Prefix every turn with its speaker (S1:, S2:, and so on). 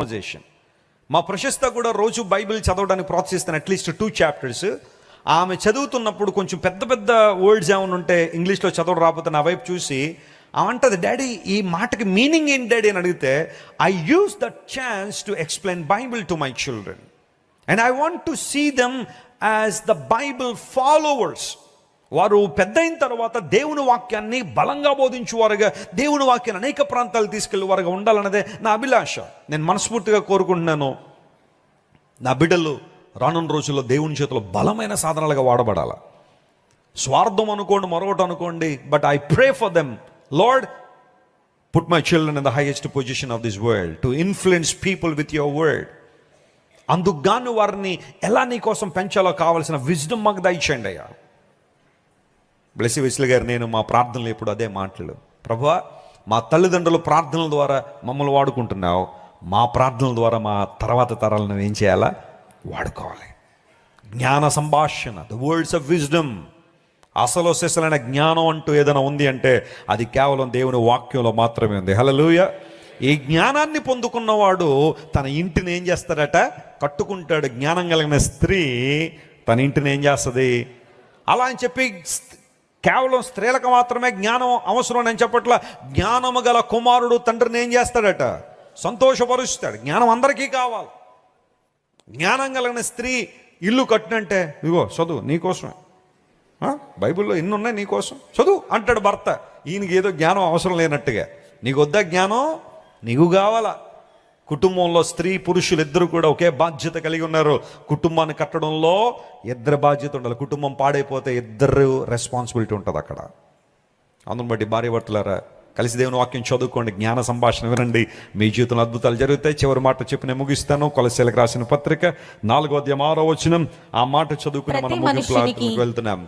S1: Conversation. మా ప్రశస్త కూడా రోజు బైబిల్ చదవడానికి ప్రోత్సహిస్తాను, అట్లీస్ట్ 2 చాప్టర్స్. ఆమె చదువుతున్నప్పుడు కొంచెం పెద్ద పెద్ద వర్డ్స్ ఏమైనా ఉంటే ఇంగ్లీష్లో చదవడం రాకపోతే నా వైపు చూసి అంటది, డాడీ ఈ మాటకి మీనింగ్ ఏంటి డాడీ అని అడిగితే, I use that chance to explain Bible to my children and I want to see them as the Bible followers. వారు పెద్ద అయిన తర్వాత దేవుని వాక్యాన్ని బలంగా బోధించేవారుగా, దేవుని వాక్యాన్ని అనేక ప్రాంతాలు తీసుకెళ్లే వారుగా ఉండాలన్నదే నా అభిలాష. నేను మనస్ఫూర్తిగా కోరుకుంటున్నాను, నా బిడ్డలు రానున్న రోజుల్లో దేవుని చేతిలో బలమైన సాధనాలుగా వాడబడాల. స్వార్థం అనుకోండి, మరొకటి అనుకోండి, but I pray for them, lord put my children in the highest position of this world to influence people with your word. అందుకు గాను వారిని ఎలా నీ కోసం పెంచాలో కావాల్సిన విజ్డమ్ మాకు దయచేయండి అయ్యా. బ్లెస్సీ వెస్లీ గారు, నేను మా ప్రార్థనలు ఎప్పుడు అదే మాటలు, ప్రభువా మా తల్లిదండ్రుల ప్రార్థనల ద్వారా మమ్మల్ని వాడుకుంటున్నావు, మా ప్రార్థనల ద్వారా మా తర్వాత తరాలను ఏం చేయాలా, వాడుకోవాలి. జ్ఞాన సంభాషణ, ద వర్డ్స్ ఆఫ్ విజ్డమ్. అసలు సిసలైన జ్ఞానం అంటూ ఏదైనా ఉంది అంటే అది కేవలం దేవుని వాక్యంలో మాత్రమే ఉంది. హల్లెలూయా. ఈ జ్ఞానాన్ని పొందుకున్నవాడు తన ఇంటిని ఏం చేస్తాడట, కట్టుకుంటాడు. జ్ఞానం కలిగిన స్త్రీ తన ఇంటిని ఏం చేస్తుంది. అలా అని చెప్పి కేవలం స్త్రీలకు మాత్రమే జ్ఞానం అవసరం అని చెప్పట్ల, జ్ఞానము గల కుమారుడు తండ్రిని ఏం చేస్తాడట, సంతోషపరుస్తాడు. జ్ఞానం అందరికీ కావాలి. జ్ఞానం కలిగిన స్త్రీ ఇల్లు కట్టినంటే, ఇగో చదువు నీకోసమే, బైబిల్లో ఎన్ని ఉన్నాయి నీకోసం చదువు అంటాడు భర్త. ఈయనకి ఏదో జ్ఞానం అవసరం లేనట్టుగా. నీకు వద్దా జ్ఞానం, నీకు కావాలా. కుటుంబంలో స్త్రీ పురుషులు ఇద్దరు కూడా ఒకే బాధ్యత కలిగి ఉన్నారు. కుటుంబాన్ని కట్టడంలో ఇద్దరు బాధ్యత ఉండాలి. కుటుంబం పాడైపోతే ఇద్దరు రెస్పాన్సిబిలిటీ ఉంటుంది అక్కడ. అందుని బట్టి భార్య భర్తలారా కలిసి దేవుని వాక్యం చదువుకోండి, జ్ఞాన సంభాషణ వినండి, మీ జీవితంలో అద్భుతాలు జరుగుతాయి. చివరి మాట చెప్పి నేను ముగిస్తాను. కొలస్సీలకు రాసిన పత్రిక 4వ అధ్యాయం 6వ వచనం. ఆ మాట చదువుకుని మనం ముగింపులోకి వెళ్తున్నాం.